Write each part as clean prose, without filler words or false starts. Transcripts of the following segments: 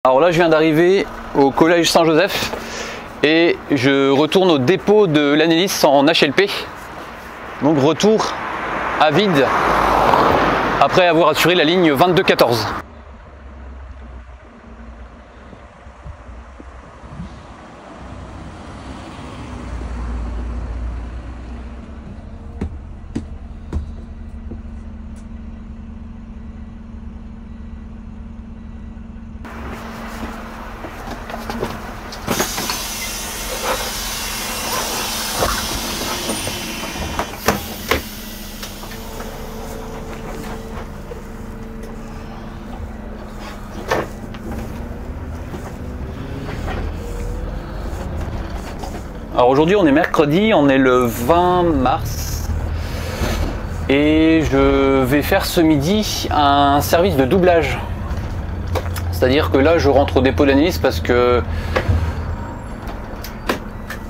Alors là je viens d'arriver au collège Saint-Joseph et je retourne au dépôt de l'Annelis en HLP. Donc retour à vide après avoir assuré la ligne 2214. Alors aujourd'hui on est mercredi, on est le 20 mars et je vais faire ce midi un service de doublage. C'est-à-dire que là je rentre au dépôt de l'Annelis parce que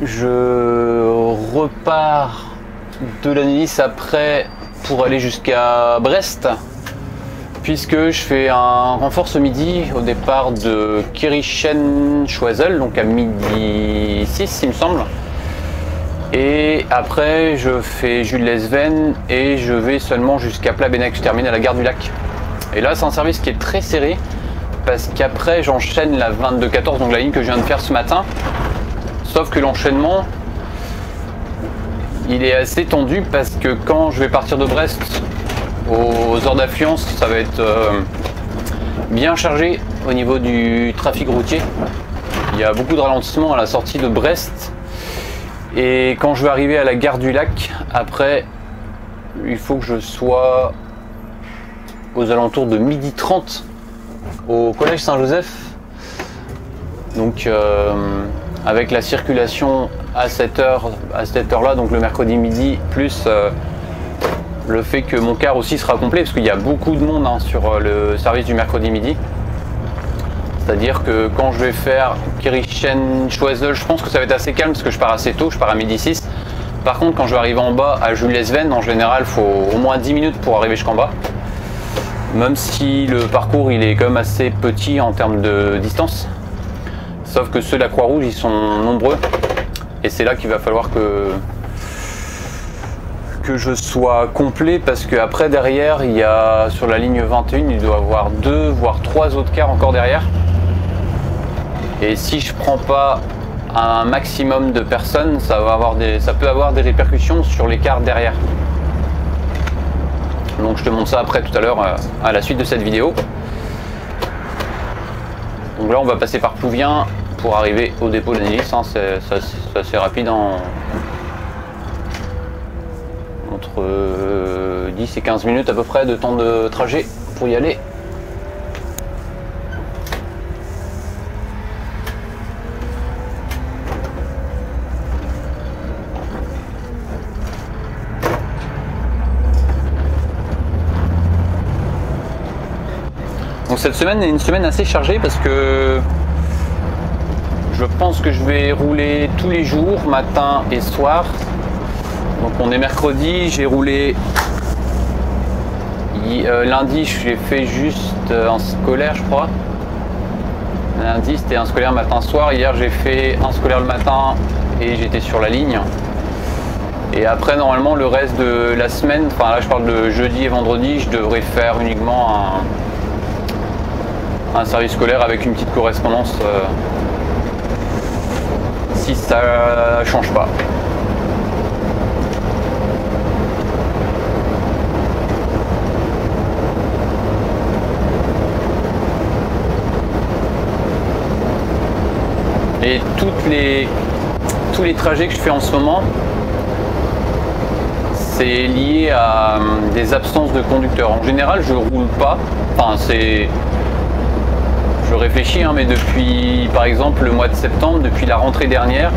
je repars de l'Annelis après pour aller jusqu'à Brest, puisque je fais un renfort ce midi au départ de Kirchen-Choiseul, donc à midi 6 il me semble. Et après je fais Jules-Lesven et je vais seulement jusqu'à Plabennec, je termine à la gare du Lac. Et là c'est un service qui est très serré parce qu'après j'enchaîne la 2214, donc la ligne que je viens de faire ce matin. Sauf que l'enchaînement il est assez tendu parce que quand je vais partir de Brest aux heures d'affluence, ça va être bien chargé au niveau du trafic routier. Il y a beaucoup de ralentissements à la sortie de Brest. Et quand je vais arriver à la gare du Lac, après, il faut que je sois aux alentours de 12h30 au collège Saint-Joseph. Donc avec la circulation à cette heure-là, donc le mercredi midi, plus le fait que mon car aussi sera complet, parce qu'il y a beaucoup de monde sur le service du mercredi midi. C'est-à-dire que quand je vais faire Kirchen-Choiseul, je pense que ça va être assez calme parce que je pars assez tôt, je pars à midi 6. Par contre, quand je vais arriver en bas à Jules-Lesven, en général, il faut au moins 10 minutes pour arriver jusqu'en bas. Même si le parcours il est quand même assez petit en termes de distance. Sauf que ceux de la Croix-Rouge, ils sont nombreux. Et c'est là qu'il va falloir que je sois complet, parce que après derrière, il y a sur la ligne 21, il doit y avoir 2 voire 3 autres cars encore derrière. Et si je prends pas un maximum de personnes, ça peut avoir des répercussions sur les cars derrière. Donc je te montre ça après tout à l'heure à la suite de cette vidéo. Donc là on va passer par Plouvien pour arriver au dépôt de l'Annelis, hein. C'est assez rapide, entre 10 et 15 minutes à peu près de temps de trajet pour y aller. Donc cette semaine est une semaine assez chargée parce que je pense que je vais rouler tous les jours, matin et soir. Donc on est mercredi, j'ai roulé lundi, j'ai fait juste un scolaire je crois. Lundi c'était un scolaire matin-soir, hier j'ai fait un scolaire le matin et j'étais sur la ligne. Et après normalement le reste de la semaine, enfin là je parle de jeudi et vendredi, je devrais faire uniquement un service scolaire avec une petite correspondance si ça change pas. Et tous les trajets que je fais en ce moment, c'est lié à des absences de conducteurs. En général, je roule pas. Enfin, je réfléchis, mais depuis, par exemple, le mois de septembre, depuis la rentrée dernière,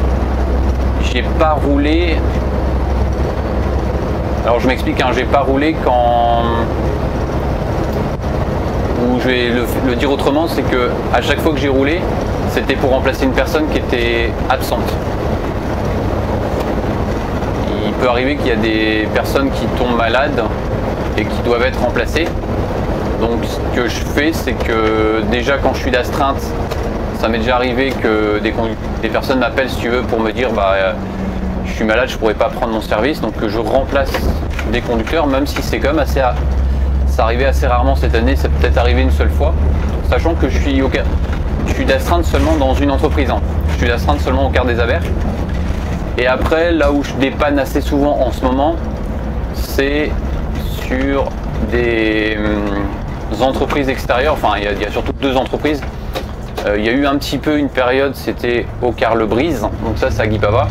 j'ai pas roulé. Alors, je m'explique, j'ai pas roulé quand. Ou je vais le dire autrement, c'est que à chaque fois que j'ai roulé, c'était pour remplacer une personne qui était absente. Il peut arriver qu'il y a des personnes qui tombent malades et qui doivent être remplacées. Donc ce que je fais, c'est que déjà quand je suis d'astreinte, ça m'est déjà arrivé que des personnes m'appellent si tu veux pour me dire je suis malade, je pourrais pas prendre mon service, donc je remplace des conducteurs, même si c'est quand même ça arrivait assez rarement cette année, c'est peut-être arrivé une seule fois, sachant que je suis d'astreinte seulement dans une entreprise, hein. Je suis d'astreinte seulement au quart des Abers. Et après, là où je dépanne assez souvent en ce moment, c'est sur des entreprises extérieures. Enfin, il y a surtout 2 entreprises. Il y a eu un petit peu une période, c'était au Carle-Brise, donc ça c'est à Guipava.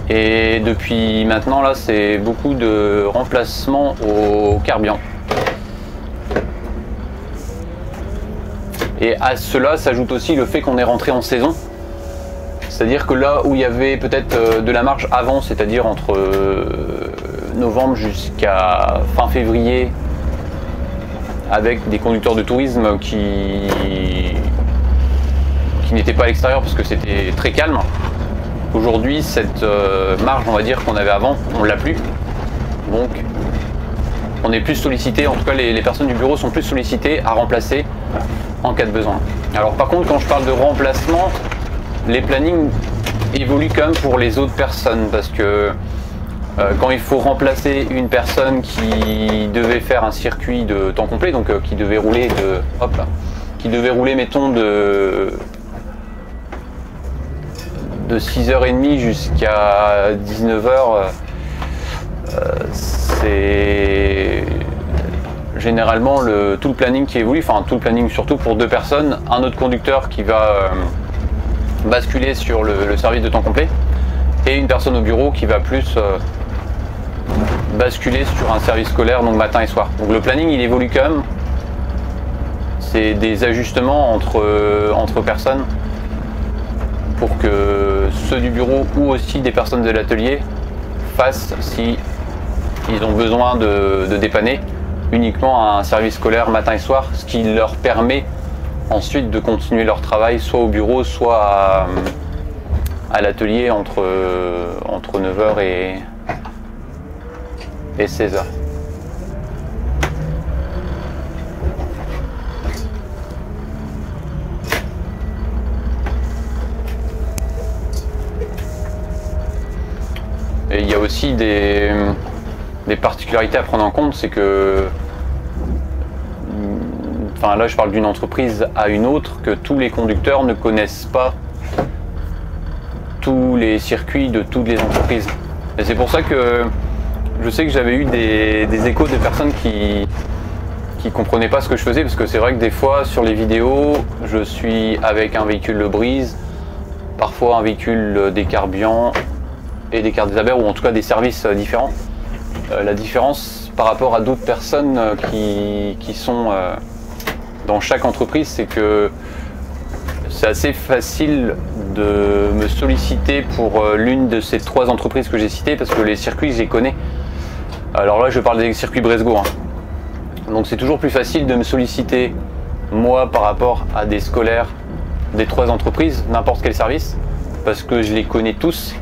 Et depuis maintenant, là, c'est beaucoup de remplacements au Carbian. Et à cela s'ajoute aussi le fait qu'on est rentré en saison. C'est-à-dire que là où il y avait peut-être de la marge avant, c'est-à-dire entre novembre jusqu'à fin février, avec des conducteurs de tourisme qui n'étaient pas à l'extérieur parce que c'était très calme, aujourd'hui cette marge, on va dire, qu'on avait avant, on l'a plus. Donc on est plus sollicité, en tout cas les personnes du bureau sont plus sollicitées à remplacer en cas de besoin. Alors par contre, quand je parle de remplacement, les plannings évoluent quand même pour les autres personnes, parce que quand il faut remplacer une personne qui devait faire un circuit de temps complet, donc qui devait rouler mettons de 6h30 jusqu'à 19h, c'est généralement tout le planning qui évolue, enfin tout le planning surtout pour 2 personnes, un autre conducteur qui va basculer sur le service de temps complet et une personne au bureau qui va plus basculer sur un service scolaire, donc matin et soir. Donc le planning il évolue quand même, c'est des ajustements entre personnes pour que ceux du bureau ou aussi des personnes de l'atelier fassent, si ils ont besoin de dépanner, uniquement un service scolaire matin et soir, ce qui leur permet ensuite de continuer leur travail soit au bureau, soit à l'atelier entre 9h et 16h. Et il y a aussi des particularités à prendre en compte, c'est que enfin là je parle d'une entreprise à une autre, que tous les conducteurs ne connaissent pas tous les circuits de toutes les entreprises. Et c'est pour ça que je sais que j'avais eu des échos de personnes qui comprenaient pas ce que je faisais, parce que c'est vrai que des fois sur les vidéos je suis avec un véhicule Le Brise, parfois un véhicule des Carbian et des Quart des Abers, ou en tout cas des services différents. La différence par rapport à d'autres personnes qui sont dans chaque entreprise, c'est que c'est assez facile de me solliciter pour l'une de ces 3 entreprises que j'ai citées, parce que les circuits je les connais. Alors là je parle des circuits Bresgo, hein. Donc c'est toujours plus facile de me solliciter moi par rapport à des scolaires des 3 entreprises, n'importe quel service, parce que je les connais tous,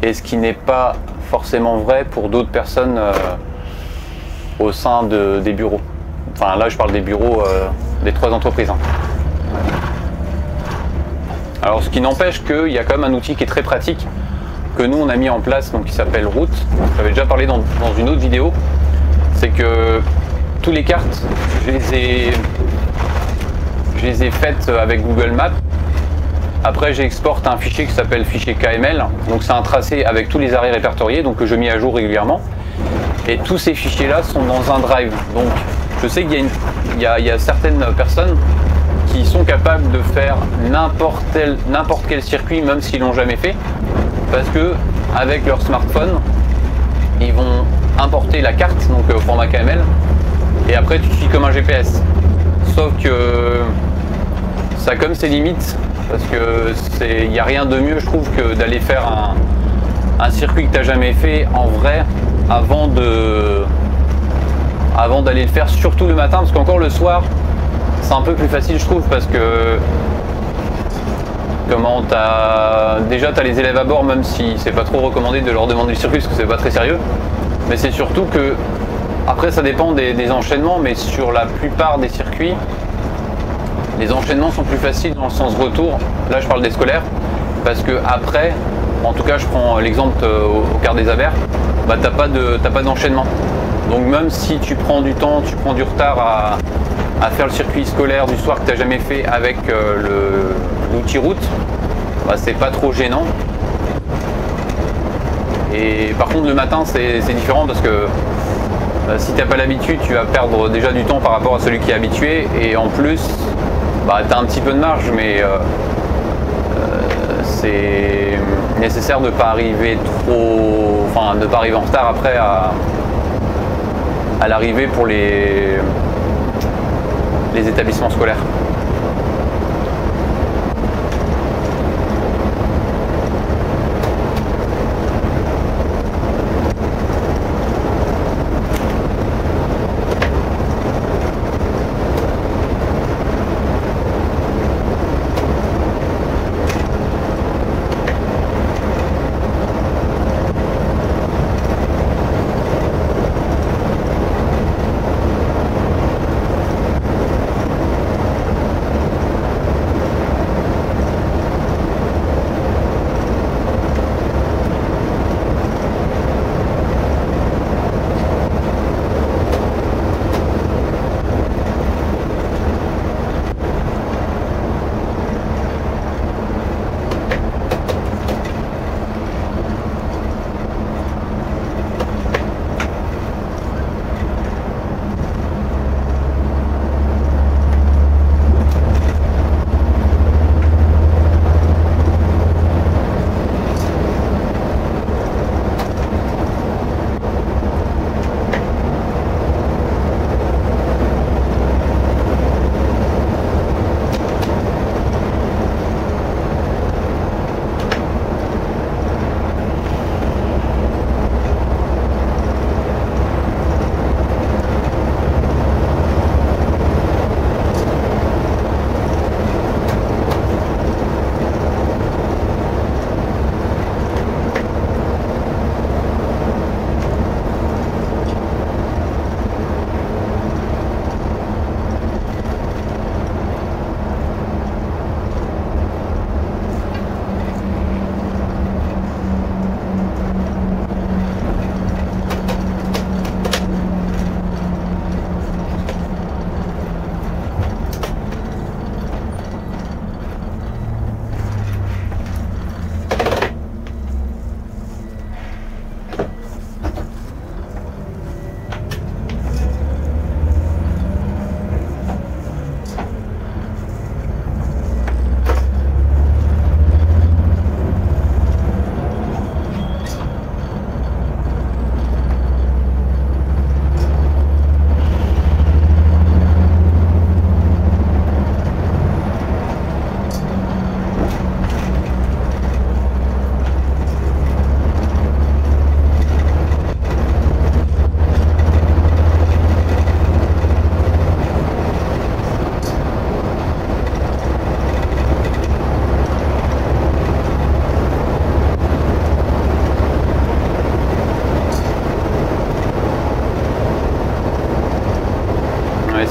et ce qui n'est pas forcément vrai pour d'autres personnes au sein des bureaux. Enfin là je parle des bureaux des 3 entreprises, hein. Alors ce qui n'empêche qu'il y a quand même un outil qui est très pratique que nous on a mis en place, donc qui s'appelle Route. J'avais déjà parlé dans une autre vidéo. C'est que toutes les cartes, je les ai faites avec Google Maps. Après j'exporte un fichier qui s'appelle fichier KML. Donc c'est un tracé avec tous les arrêts répertoriés, donc que je mets à jour régulièrement. Et tous ces fichiers là sont dans un drive. Donc je sais qu'il y a certaines personnes qui sont capables de faire n'importe quel circuit, même s'ils l'ont jamais fait, parce que avec leur smartphone ils vont importer la carte, donc au format KML, et après tu suis comme un GPS. Sauf que ça a comme ses limites, parce que il n'y a rien de mieux je trouve que d'aller faire un circuit que tu n'as jamais fait en vrai avant d'aller le faire, surtout le matin, parce qu'encore le soir c'est un peu plus facile je trouve, parce que déjà tu as les élèves à bord, même si c'est pas trop recommandé de leur demander le circuit parce que c'est pas très sérieux, mais c'est surtout que Après ça dépend des enchaînements, mais sur la plupart des circuits, les enchaînements sont plus faciles dans le sens retour. Là je parle des scolaires, parce que après, en tout cas je prends l'exemple au quart des Abers, bah, t'as pas d'enchaînement. Donc même si tu prends du temps, tu prends du retard à faire le circuit scolaire du soir que tu n'as jamais fait avec l'outil route, bah, c'est pas trop gênant. Et par contre le matin c'est différent parce que si tu n'as pas l'habitude, tu vas perdre déjà du temps par rapport à celui qui est habitué, et en plus bah, tu as un petit peu de marge, mais c'est nécessaire de ne pas arriver de pas arriver en retard après à l'arrivée pour les établissements scolaires.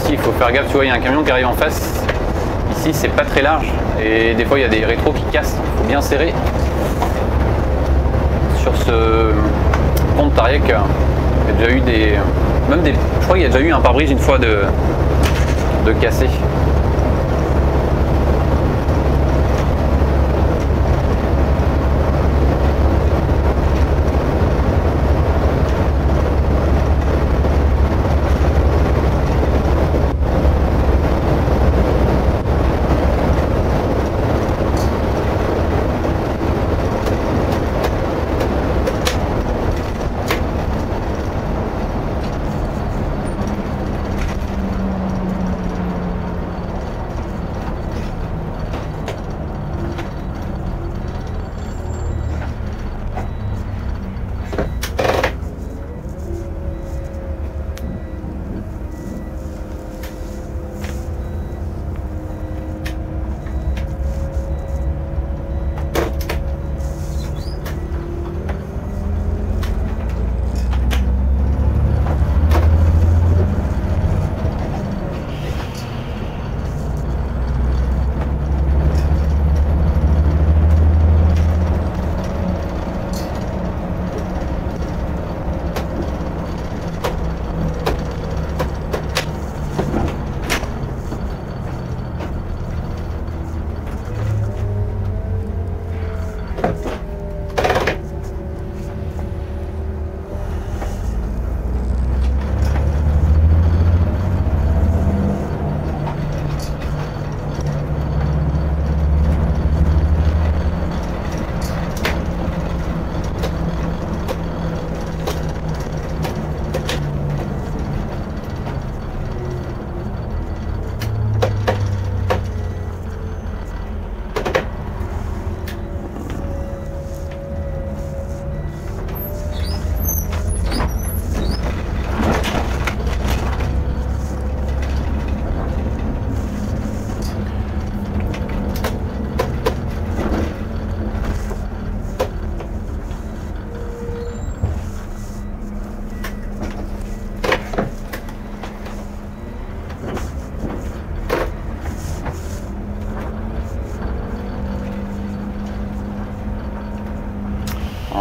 il faut faire gaffe, tu vois, il y a un camion qui arrive en face. Ici, c'est pas très large et des fois, il y a des rétros qui cassent. Il faut bien serrer. Sur ce pont de Tariec, il y a déjà eu je crois qu'il y a déjà eu un pare-brise une fois de cassé.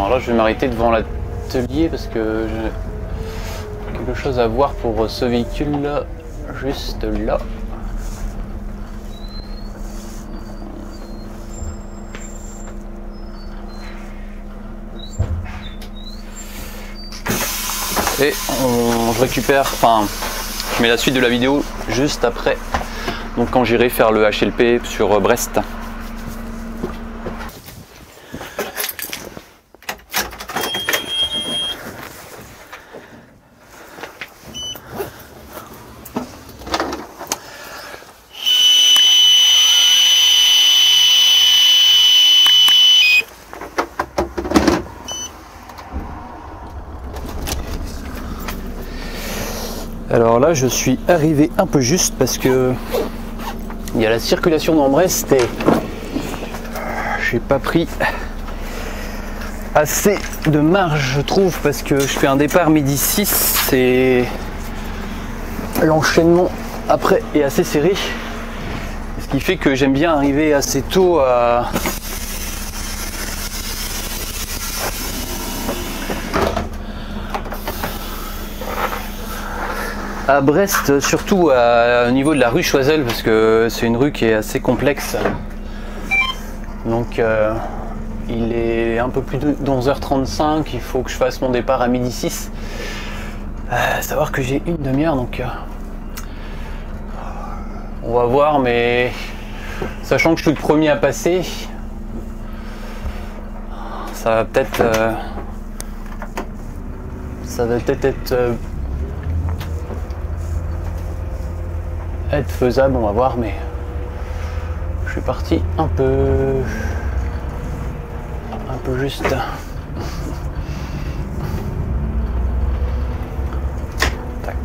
Alors là je vais m'arrêter devant l'atelier parce que j'ai quelque chose à voir pour ce véhicule là, juste là. Et je récupère, enfin je mets la suite de la vidéo juste après, donc quand j'irai faire le HLP sur Brest. Alors là je suis arrivé un peu juste parce que il y a la circulation dans Brest et j'ai pas pris assez de marge je trouve, parce que je fais un départ midi 6 et l'enchaînement après est assez serré, ce qui fait que j'aime bien arriver assez tôt à Brest, surtout au niveau de la rue Choiseul, parce que c'est une rue qui est assez complexe. Donc il est un peu plus de 11h35, il faut que je fasse mon départ à midi 6. Savoir que j'ai une demi-heure, donc on va voir, mais sachant que je suis le premier à passer, ça va peut-être être faisable, on va voir, mais je suis parti un peu juste. Tac.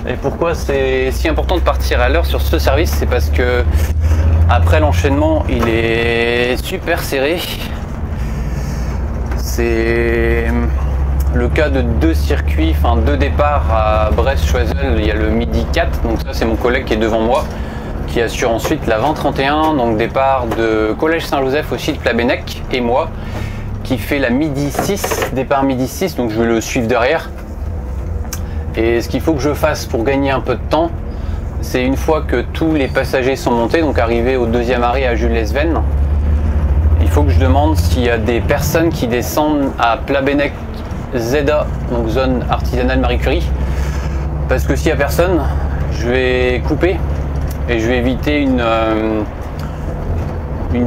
Et pourquoi c'est si important de partir à l'heure sur ce service, c'est parce que après l'enchaînement il est super serré. C'est le cas de deux circuits, enfin deux départs à Brest-Choiseul. Il y a le midi 4, donc ça c'est mon collègue qui est devant moi, qui assure ensuite la 20-31, donc départ de Collège Saint-Joseph aussi de Plabennec, et moi qui fait la midi 6, départ midi 6, donc je vais le suivre derrière. Et ce qu'il faut que je fasse pour gagner un peu de temps, c'est une fois que tous les passagers sont montés, donc arrivé au deuxième arrêt à Jules-Lesven, il faut que je demande s'il y a des personnes qui descendent à Plabennec ZA, donc zone artisanale Marie Curie, parce que s'il n'y a personne, je vais couper et je vais éviter une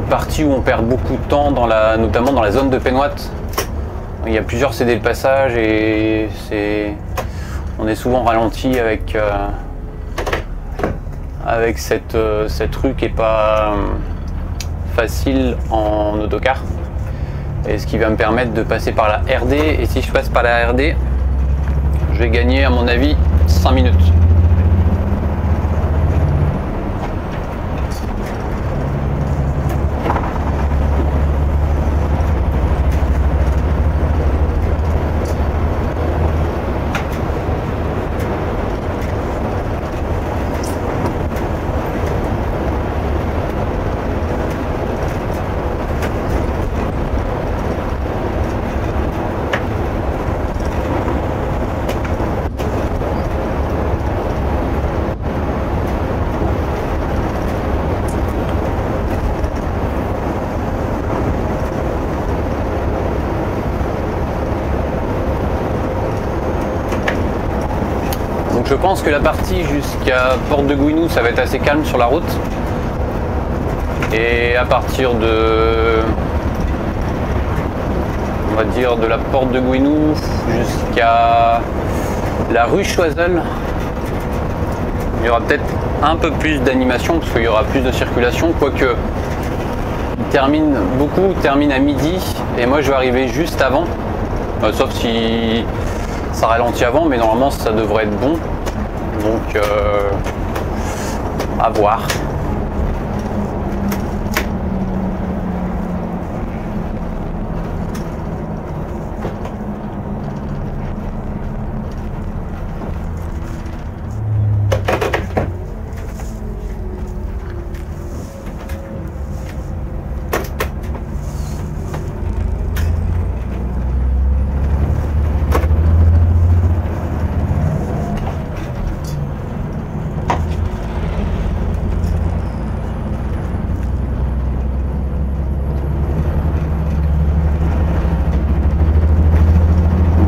partie où on perd beaucoup de temps, notamment dans la zone de Penouat. Il y a plusieurs CD de passage et on est souvent ralenti avec cette rue qui n'est pas facile en autocar, et ce qui va me permettre de passer par la RD. Et si je passe par la RD, je vais gagner à mon avis 5 minutes. Je pense que la partie jusqu'à Porte de Gouinou, ça va être assez calme sur la route. Et à partir de, on va dire, de la Porte de Gouinou jusqu'à La rue Choiseul, il y aura peut-être un peu plus d'animation parce qu'il y aura plus de circulation, quoique il termine à midi et moi je vais arriver juste avant, sauf si ça ralentit avant, mais normalement ça devrait être bon, donc à voir.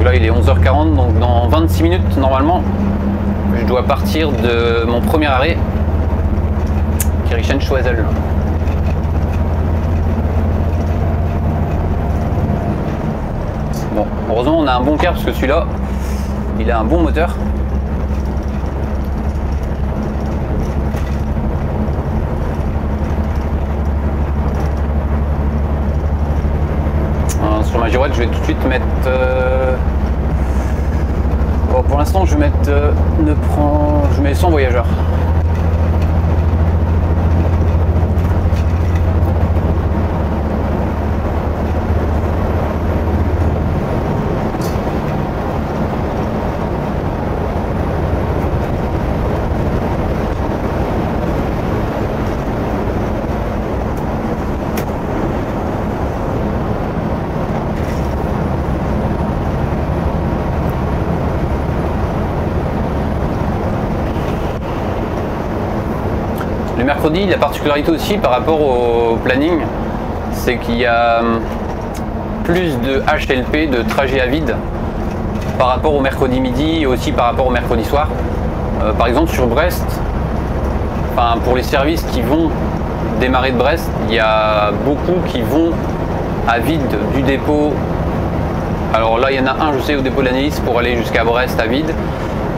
Là il est 11h40, donc dans 26 minutes normalement je dois partir de mon premier arrêt, Kirchen-Choiseul. Bon, heureusement on a un bon car parce que celui-là il a un bon moteur. Sur ma girouette je vais tout de suite mettre bon, pour l'instant je vais mettre je mets 100 voyageurs. Le mercredi, la particularité aussi par rapport au planning, c'est qu'il y a plus de HLP, de trajets à vide, par rapport au mercredi midi et aussi par rapport au mercredi soir. Par exemple sur Brest, enfin, pour les services qui vont démarrer de Brest, il y a beaucoup qui vont à vide du dépôt. Alors là il y en a un, je sais, au dépôt de l'Analyse pour aller jusqu'à Brest à vide.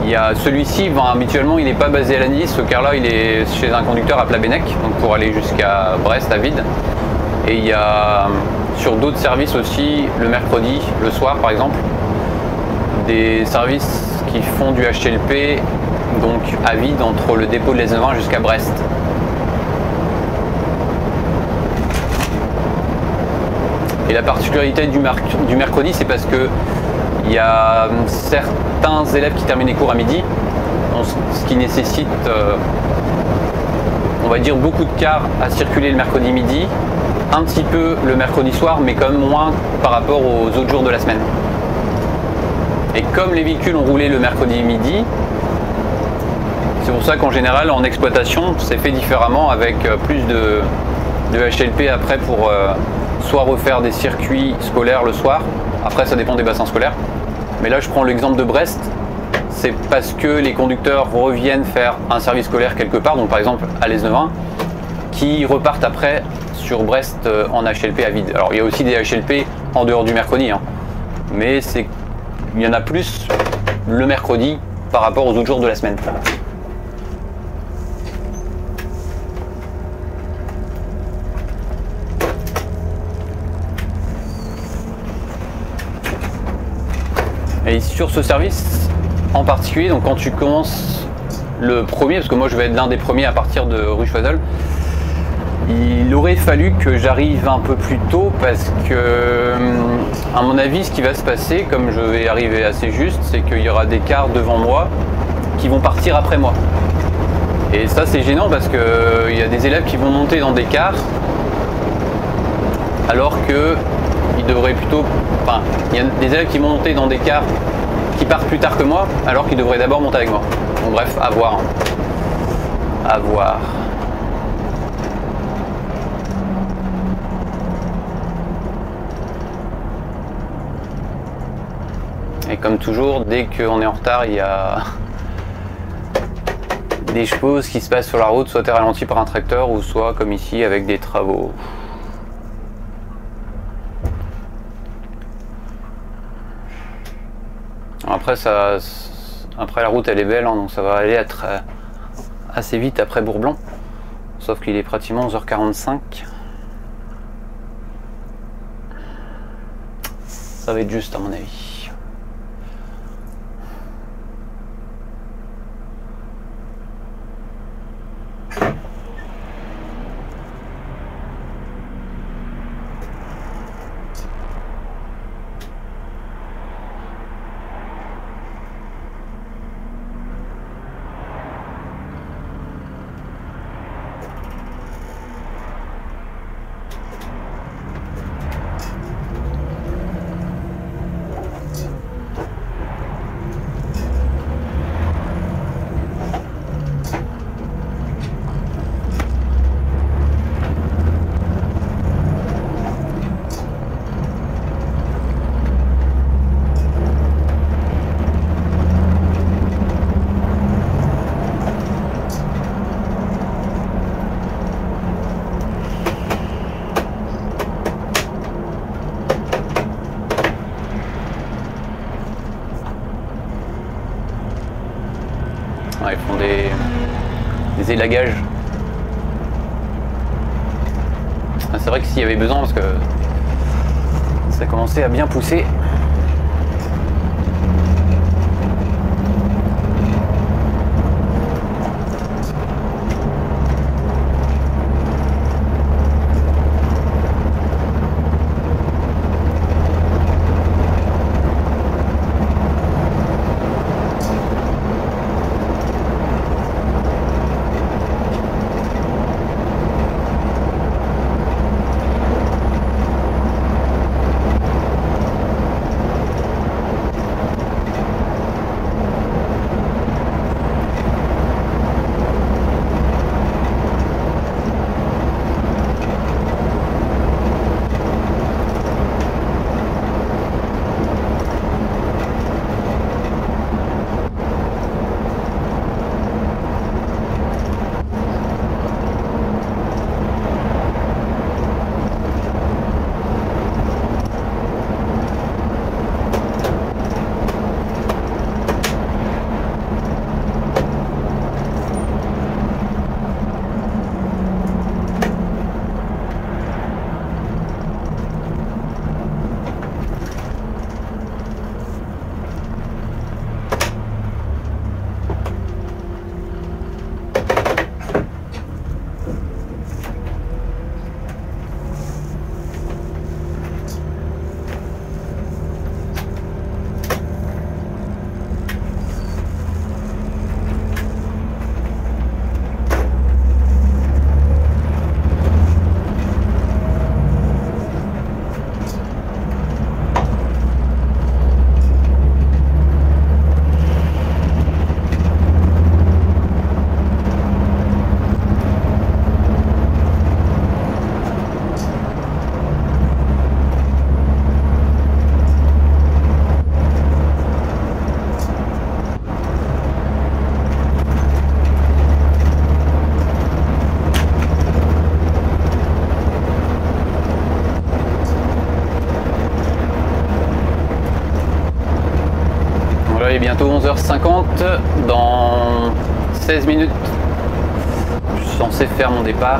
Il y a celui-ci, habituellement il n'est pas basé à l'Analyse, ce car là il est chez un conducteur à Plabennec, donc pour aller jusqu'à Brest à vide. Et il y a sur d'autres services aussi, le mercredi, le soir par exemple, des services qui font du HLP, donc à vide entre le dépôt de l'Es20 jusqu'à Brest. Et la particularité du mercredi, c'est parce que il y a certains élèves qui terminent les cours à midi, ce qui nécessite, on va dire, beaucoup de cars à circuler le mercredi midi, un petit peu le mercredi soir, mais quand même moins par rapport aux autres jours de la semaine. Et comme les véhicules ont roulé le mercredi midi, c'est pour ça qu'en général, en exploitation, c'est fait différemment avec plus de HLP après pour soit refaire des circuits scolaires le soir. Après, ça dépend des bassins scolaires. Mais là, je prends l'exemple de Brest. C'est parce que les conducteurs reviennent faire un service scolaire quelque part, donc par exemple à l'Es20, qui repartent après sur Brest en HLP à vide. Alors, il y a aussi des HLP en dehors du mercredi, hein. Mais il y en a plus le mercredi par rapport aux autres jours de la semaine. Et sur ce service en particulier, donc quand tu commences le premier, parce que moi je vais être l'un des premiers à partir de rue Choiseul, il aurait fallu que j'arrive un peu plus tôt parce que, à mon avis, ce qui va se passer, comme je vais arriver assez juste, c'est qu'il y aura des cars devant moi qui vont partir après moi. Et ça c'est gênant parce qu'il y a des élèves qui vont monter dans des cars alors que il devrait plutôt, enfin, il y a des élèves qui vont monter dans des cars qui partent plus tard que moi, alors qu'ils devraient d'abord monter avec moi. Bon, bref, à voir. À voir. Et comme toujours, dès qu'on est en retard, il y a des choses qui se passent sur la route, soit t'es ralenti par un tracteur, ou soit comme ici avec des travaux. Après, ça, Après la route elle est belle, hein, donc ça va aller être assez vite après Bourblanc. Sauf qu'il est pratiquement 11h45. Ça va être juste à mon avis. Ils font des élagages. C'est vrai que s'il y avait besoin, parce que ça commençait à bien pousser. Il est bientôt 11h50, dans 16 minutes je suis censé faire mon départ.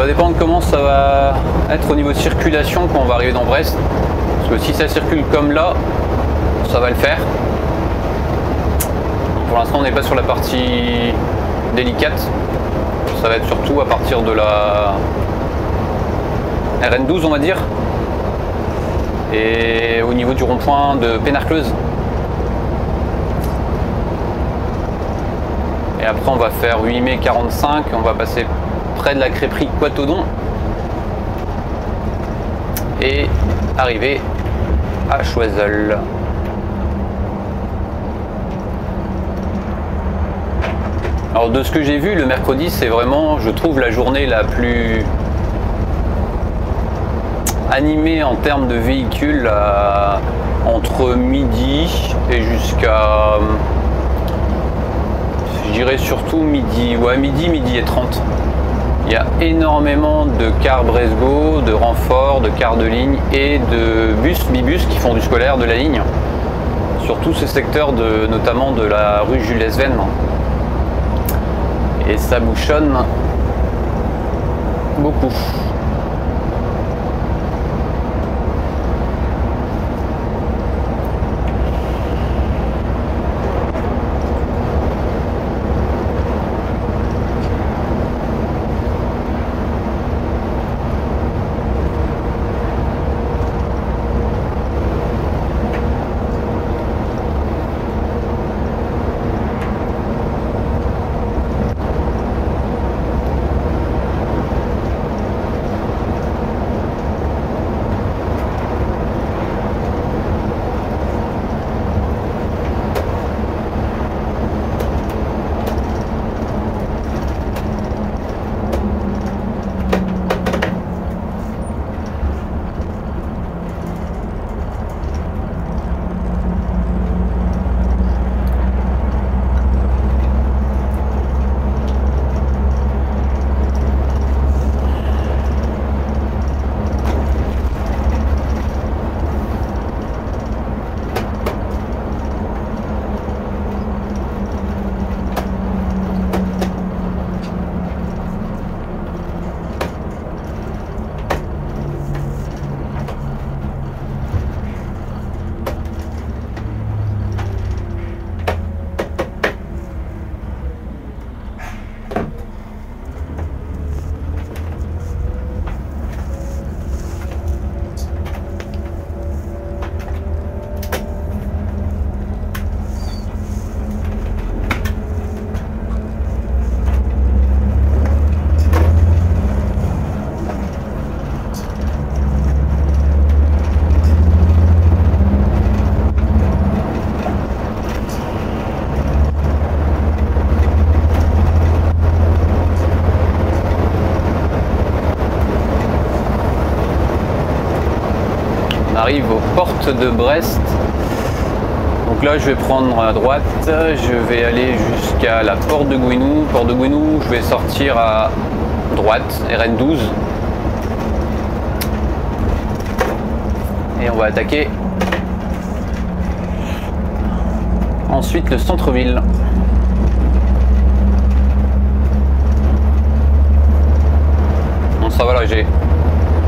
va dépendre comment ça va être au niveau de circulation quand on va arriver dans Brest. Parce que si ça circule comme là, ça va le faire. Pour l'instant on n'est pas sur la partie délicate. Ça va être surtout à partir de la RN12 on va dire. Et au niveau du rond-point de Pénarcleuse. Et après on va faire 8 mai 45, on va passer près de la crêperie Quatodon et arriver à Choiseul. Alors de ce que j'ai vu, le mercredi c'est vraiment, je trouve, la journée la plus animée en termes de véhicules entre midi et jusqu'à, je dirais surtout midi, ouais midi et 30. Il y a énormément de cars Bresgo, de renforts, de cars de ligne et de bus, bibus qui font du scolaire de la ligne. Sur tous ces secteurs, notamment de la rue Jules Esven. Et ça bouchonne beaucoup. Arrive aux portes de Brest. Donc là je vais prendre à droite, je vais aller jusqu'à la porte de Gouinou. Porte de Gouinou, je vais sortir à droite, RN12. Et on va attaquer ensuite le centre-ville. Bon ça va là, j'ai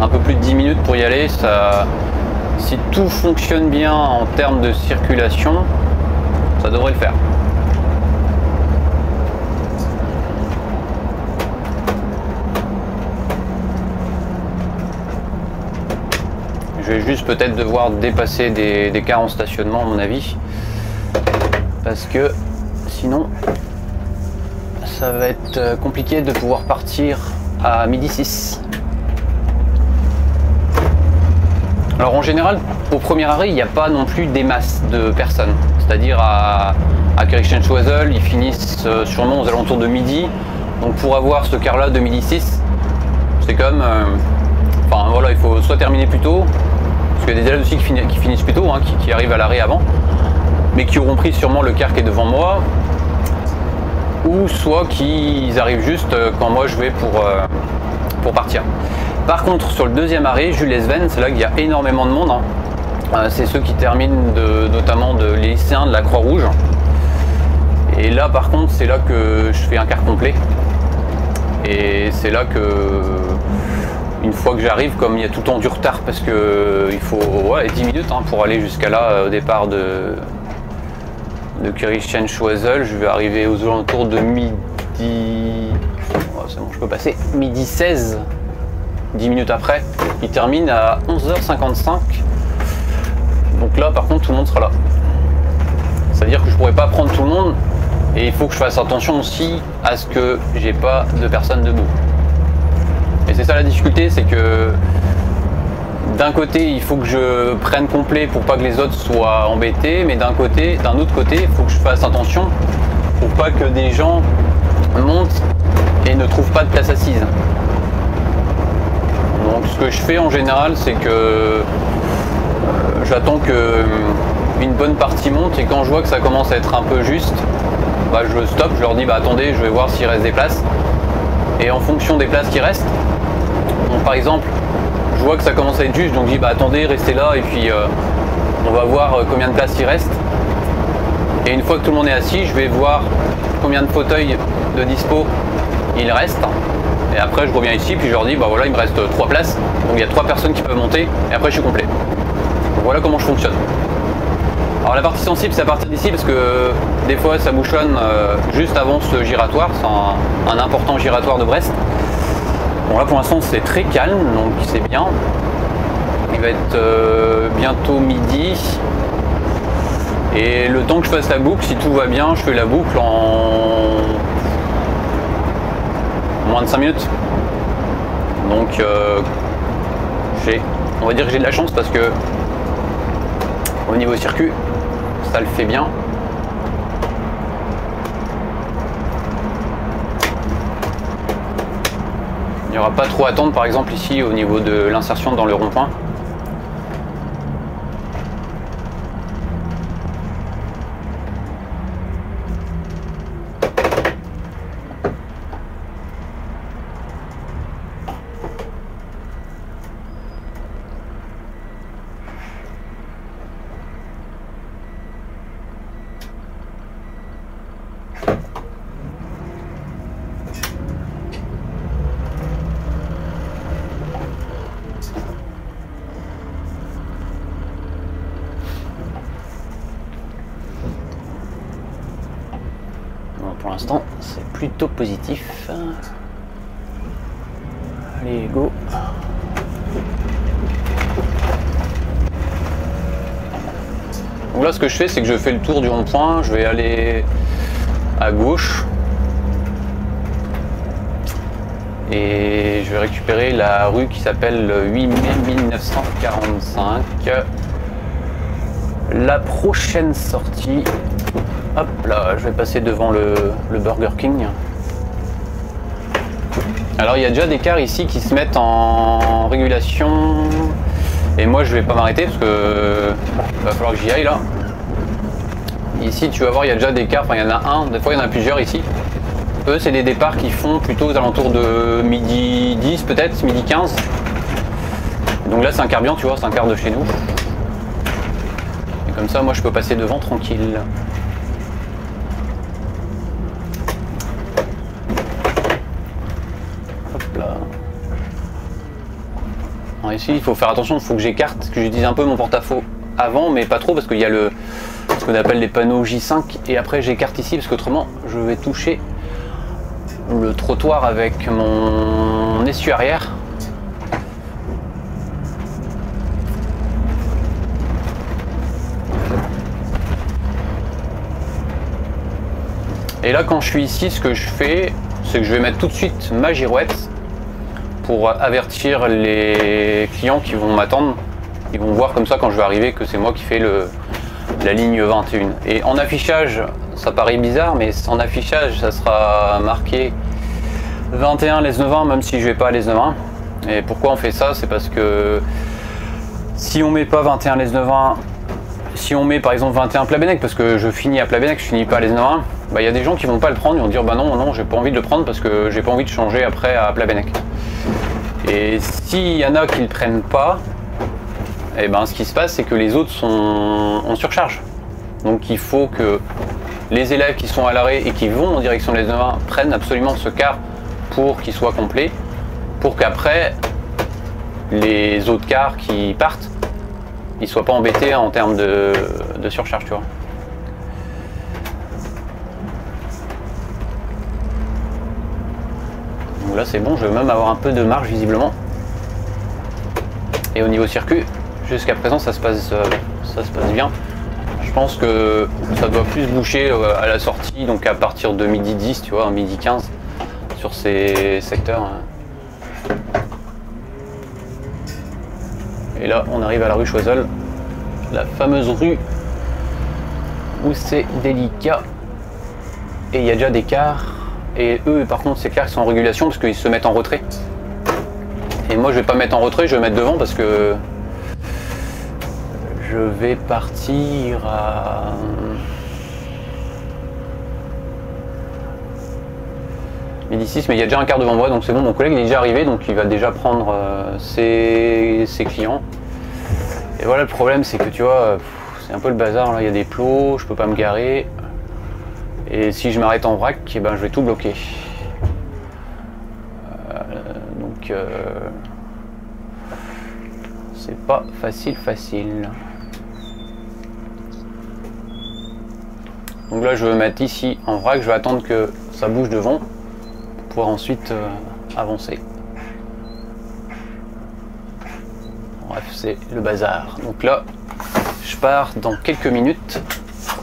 un peu plus de 10 minutes pour y aller. Si tout fonctionne bien en termes de circulation, ça devrait le faire. Je vais juste peut-être devoir dépasser des cars en stationnement à mon avis. Parce que sinon, ça va être compliqué de pouvoir partir à midi 6. Alors en général, au premier arrêt, il n'y a pas non plus des masses de personnes. C'est-à-dire à Kirchheim-Choiseul, ils finissent sûrement aux alentours de midi. Donc pour avoir ce car-là de midi 6, c'est comme... enfin voilà, il faut soit terminer plus tôt, parce qu'il y a des élèves aussi qui finissent plus tôt, hein, qui arrivent à l'arrêt avant, mais qui auront pris sûrement le car qui est devant moi, ou soit qu'ils arrivent juste quand moi je vais pour partir. Par contre, sur le deuxième arrêt, Jules Esven, c'est là qu'il y a énormément de monde. Hein. C'est ceux qui terminent notamment les lycéens de la Croix-Rouge. Et là, par contre, c'est là que je fais un quart complet. Et c'est là que, une fois que j'arrive, comme il y a tout le temps du retard, parce que il faut 10 minutes hein, pour aller jusqu'à là, au départ de Kirchheim-Choiseul, je vais arriver aux alentours de midi. Oh, c'est bon, je peux passer. Midi 16, 10 minutes après. Il termine à 11h55. Donc là, par contre, tout le monde sera là. C'est-à-dire que je pourrais pas prendre tout le monde. Et il faut que je fasse attention aussi à ce que j'ai pas de personnes debout. Et c'est ça la difficulté, c'est que d'un côté il faut que je prenne complet pour pas que les autres soient embêtés, mais d'un autre côté il faut que je fasse attention pour pas que des gens montent et ne trouvent pas de place assise. Donc ce que je fais en général, c'est que j'attends que une bonne partie monte, et quand je vois que ça commence à être un peu juste, bah, je stoppe, je leur dis bah attendez, je vais voir s'il reste des places, et en fonction des places qui restent, donc, par exemple je vois que ça commence à être juste, donc je dis bah attendez, restez là, et puis on va voir combien de places il reste, et une fois que tout le monde est assis, je vais voir combien de fauteuils de dispo il reste, et après je reviens ici, puis je leur dis bah voilà, il me reste 3 places, donc il y a 3 personnes qui peuvent monter, et après je suis complet. Donc, voilà comment je fonctionne. Alors la partie sensible, c'est à partir d'ici, parce que des fois ça bouchonne juste avant ce giratoire, c'est un important giratoire de Brest. Bon là pour l'instant c'est très calme, donc c'est bien. Il va être bientôt midi. Et le temps que je fasse la boucle, si tout va bien, je fais la boucle en moins de 5 minutes. Donc on va dire que j'ai de la chance, parce que au niveau circuit, ça le fait bien. Il n'y aura pas trop à attendre, par exemple ici au niveau de l'insertion dans le rond-point. Pour l'instant, c'est plutôt positif. Allez, go. Donc là, ce que je fais, c'est que je fais le tour du rond-point. Je vais aller à gauche. Et je vais récupérer la rue qui s'appelle 8 mai 1945. La prochaine sortie. Hop là, je vais passer devant le Burger King. Alors il y a déjà des cars ici qui se mettent en régulation, et moi je vais pas m'arrêter parce que va falloir que j'y aille là. Ici tu vas voir, il y a déjà des cars, enfin il y en a un, des fois il y en a plusieurs ici. Eux c'est des départs qui font plutôt aux alentours de midi 10 peut-être, midi 15. Donc là c'est un car bien, tu vois, c'est un car de chez nous. Et comme ça moi je peux passer devant tranquille. Alors ici il faut faire attention, il faut que j'écarte, que j'utilise un peu mon porte-à-faux avant, mais pas trop, parce qu'il y a ce qu'on appelle les panneaux J5, et après j'écarte ici parce qu'autrement je vais toucher le trottoir avec mon essuie arrière. Et là quand je suis ici, ce que je fais, c'est que je vais mettre tout de suite ma girouette pour avertir les clients qui vont m'attendre. Ils vont voir comme ça quand je vais arriver que c'est moi qui fais la ligne 21. Et en affichage, ça paraît bizarre, mais en affichage ça sera marqué 21 les 9-1, même si je vais pas à les 9-1. Et pourquoi on fait ça? C'est parce que si on met pas 21 les 9-1, si on met par exemple 21 Plabennec, parce que je finis à Plabennec, je finis pas à les 9-1, bah il y a des gens qui vont pas le prendre, ils vont dire bah non, j'ai pas envie de le prendre parce que j'ai pas envie de changer après à Plabennec. Et s'il y en a qui le prennent pas, et ben ce qui se passe c'est que les autres sont en surcharge. Donc il faut que les élèves qui sont à l'arrêt et qui vont en direction des 9-1 prennent absolument ce car pour qu'il soit complet, pour qu'après les autres cars qui partent, ils soient pas embêtés en termes de surcharge, tu vois. Donc là c'est bon, je vais même avoir un peu de marge visiblement. Et au niveau circuit, jusqu'à présent ça se passe bien. Je pense que ça doit plus boucher à la sortie, donc à partir de midi 10, tu vois, midi 15 sur ces secteurs. Et là on arrive à la rue Choiseul, la fameuse rue où c'est délicat et il y a déjà des cars. Et eux par contre ces cars sont en régulation parce qu'ils se mettent en retrait. Et moi je vais pas mettre en retrait, je vais mettre devant parce que je vais partir à midi 6, mais il y a déjà un quart devant moi, donc c'est bon, mon collègue il est déjà arrivé, donc il va déjà prendre ses clients. Et voilà, le problème c'est que tu vois, c'est un peu le bazar, là il y a des plots, je peux pas me garer. Et si je m'arrête en vrac, eh ben, je vais tout bloquer. Donc c'est pas facile. Donc là je vais mettre ici en vrac, je vais attendre que ça bouge devant pour pouvoir ensuite avancer. Bref, c'est le bazar. Donc là je pars dans quelques minutes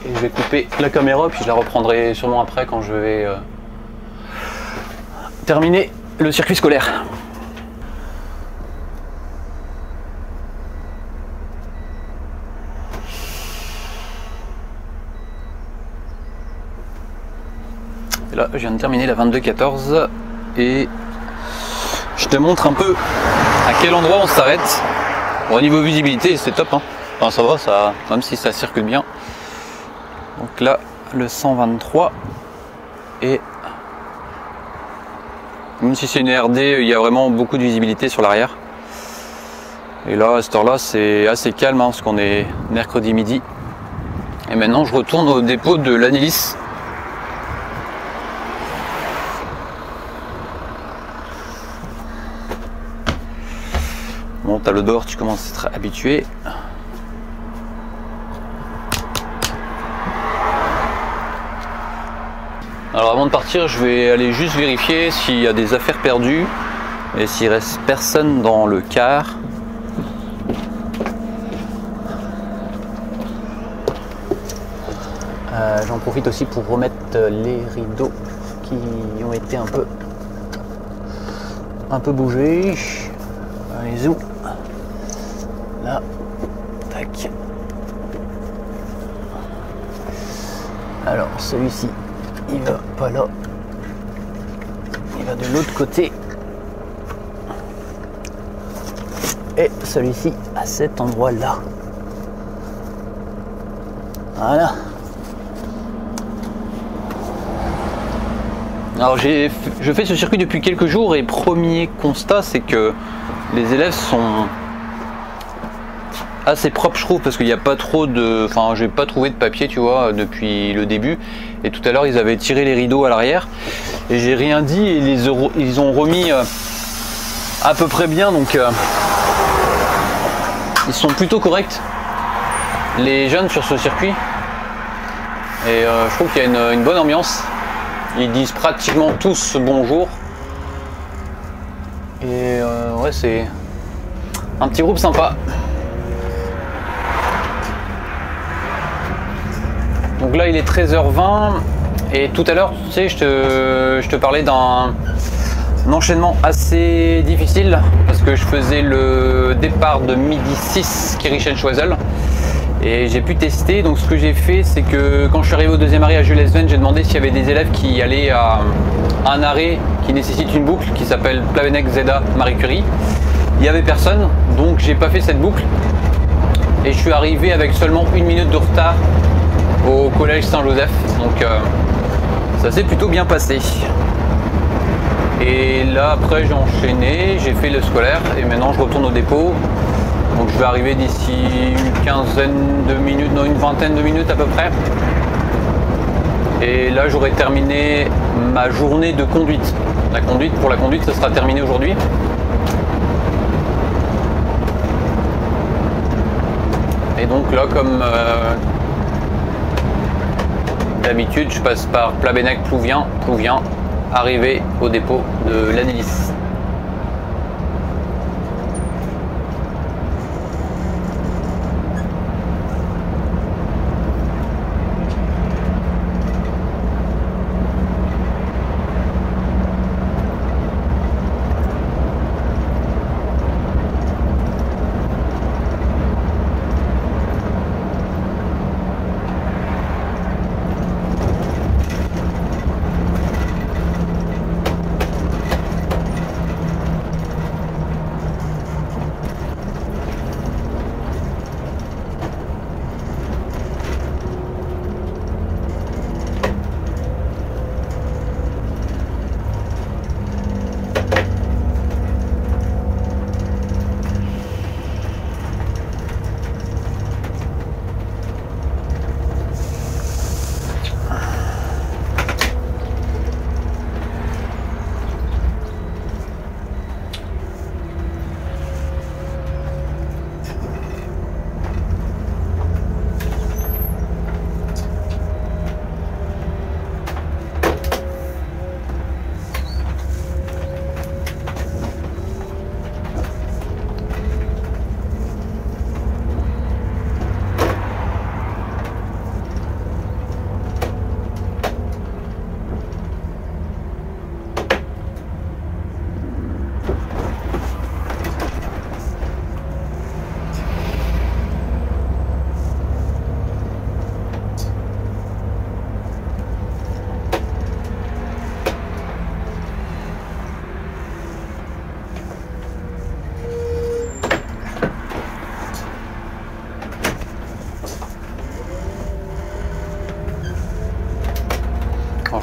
et je vais couper la caméra puis je la reprendrai sûrement après quand je vais terminer le circuit scolaire. Et là, je viens de terminer la 22-14 et je te montre un peu à quel endroit on s'arrête. Bon, au niveau visibilité, c'est top, hein. Enfin, ça va, ça, même si ça circule bien. Donc là, le 123 et même si c'est une RD, il y a vraiment beaucoup de visibilité sur l'arrière. Et là, à cette heure-là, c'est assez calme, hein, parce qu'on est mercredi midi. Et maintenant, je retourne au dépôt de l'Anilis. Bon, tableau de bord, tu commences à être habitué. Alors avant de partir, je vais aller juste vérifier s'il y a des affaires perdues et s'il reste personne dans le car. J'en profite aussi pour remettre les rideaux qui ont été un peu bougés. Allez, où là, tac. Alors celui-ci, il va pas là, il va de l'autre côté. Et celui-ci à cet endroit-là. Voilà. Alors je fais ce circuit depuis quelques jours et premier constat c'est que les élèves sont assez propres, je trouve, parce qu'il n'y a pas trop de... Enfin, j'ai pas trouvé de papier, tu vois, depuis le début. Et tout à l'heure, ils avaient tiré les rideaux à l'arrière. Et j'ai rien dit et ils ont remis à peu près bien. Donc, ils sont plutôt corrects, les jeunes, sur ce circuit. Et je trouve qu'il y a une bonne ambiance. Ils disent pratiquement tous bonjour. Et ouais, c'est un petit groupe sympa. Donc là il est 13h20 et tout à l'heure, tu sais, je te parlais d'un enchaînement assez difficile parce que je faisais le départ de midi 6 Kirchen-Choiseul et j'ai pu tester. Donc ce que j'ai fait, c'est que quand je suis arrivé au deuxième arrêt à Jules-Sven, j'ai demandé s'il y avait des élèves qui allaient à un arrêt qui nécessite une boucle qui s'appelle Plavenec Zeda Marie Curie. Il n'y avait personne, donc j'ai pas fait cette boucle et je suis arrivé avec seulement 1 minute de retard au collège Saint-Joseph, donc ça s'est plutôt bien passé. Et là après j'ai enchaîné, j'ai fait le scolaire et maintenant je retourne au dépôt. Donc je vais arriver d'ici une quinzaine de minutes, non, une vingtaine de minutes à peu près. Et là j'aurai terminé ma journée de conduite. Pour la conduite, ça sera terminé aujourd'hui. Et donc là, comme d'habitude, je passe par Plabennec, Plouvien, arrivé au dépôt de l'Annelis.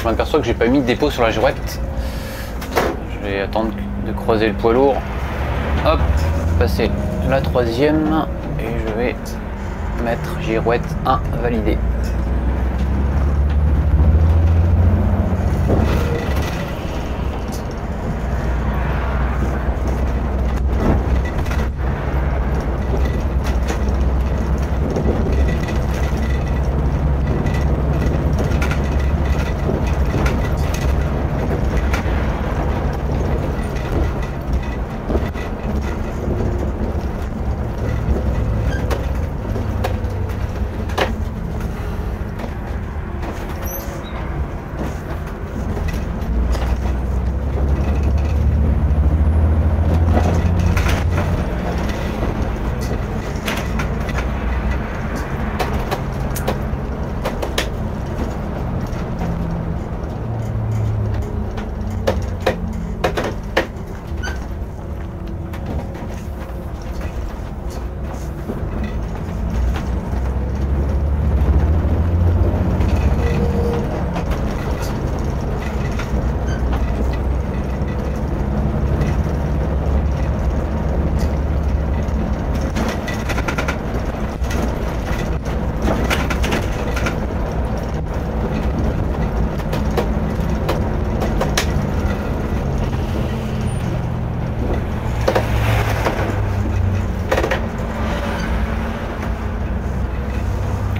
Je m'aperçois que j'ai pas mis de dépôt sur la girouette. Je vais attendre de croiser le poids lourd. Hop, passer la troisième et je vais mettre girouette 1 validée.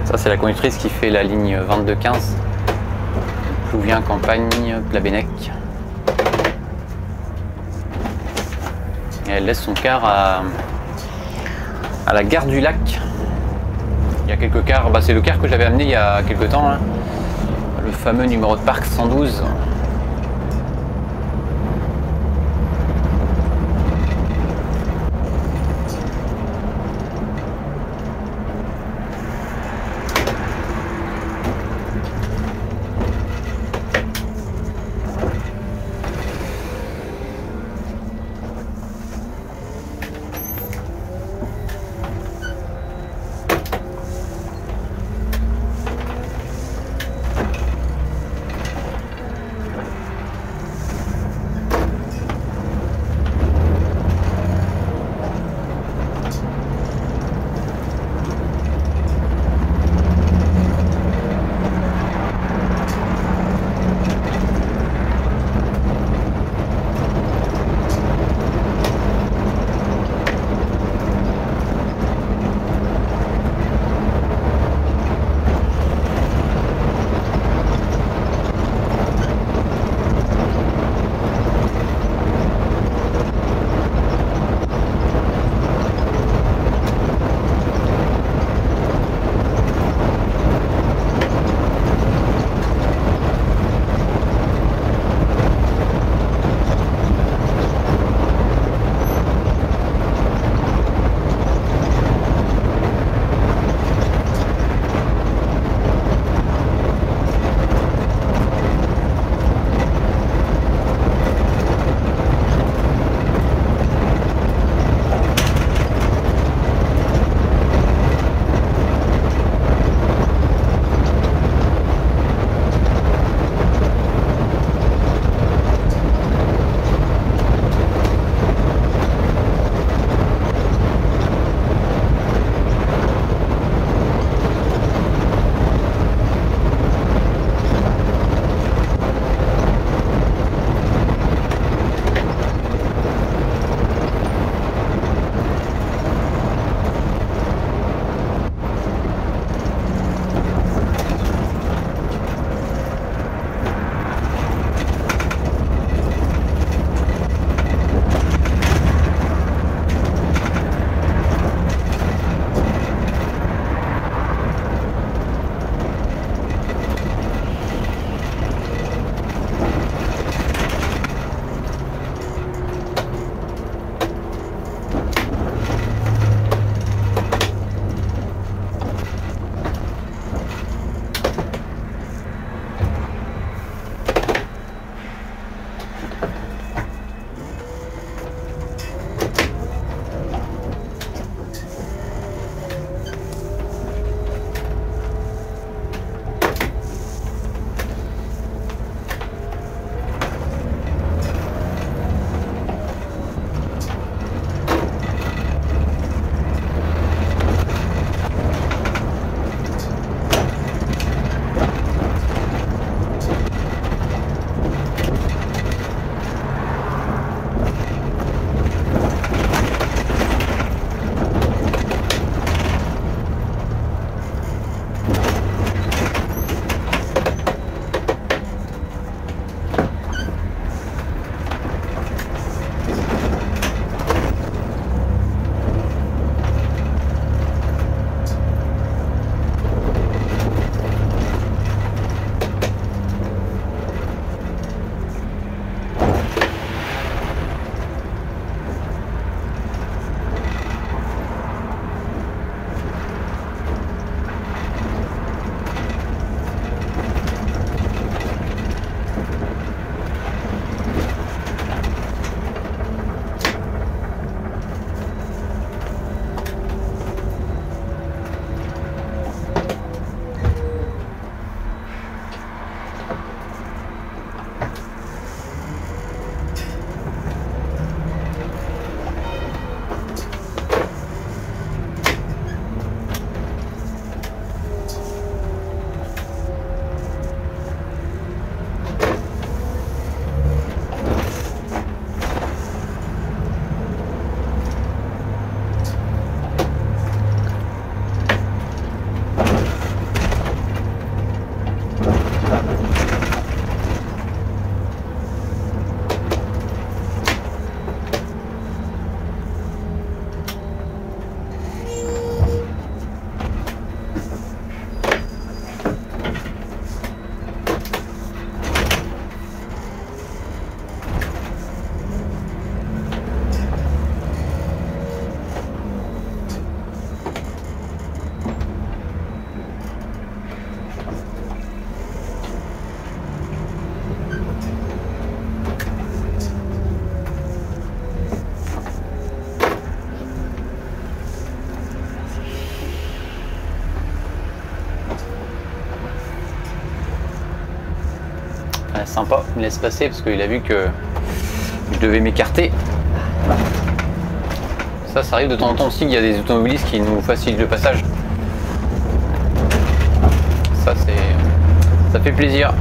Ça, c'est la conductrice qui fait la ligne 2215. Plouvien, Campagne, Plabennec. Et elle laisse son car à la gare du Lac. Il y a quelques cars, c'est le car que j'avais amené il y a quelques temps, hein. Le fameux numéro de parc 112. Ouais, sympa, il me laisse passer parce qu'il a vu que je devais m'écarter. Ça arrive de temps en temps aussi qu'il y a des automobilistes qui nous facilitent le passage. Ça fait plaisir.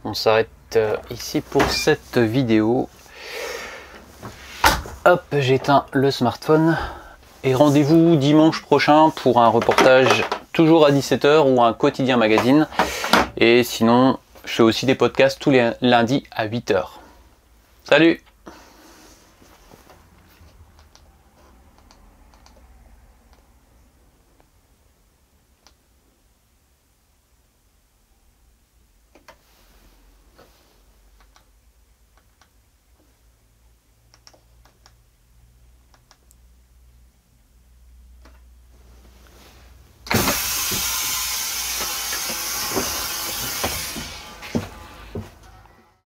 on s'arrête ici pour cette vidéo. Hop, j'éteins le smartphone. Et rendez-vous dimanche prochain pour un reportage toujours à 17 h ou un quotidien magazine. Et sinon, je fais aussi des podcasts tous les lundis à 8 h. Salut!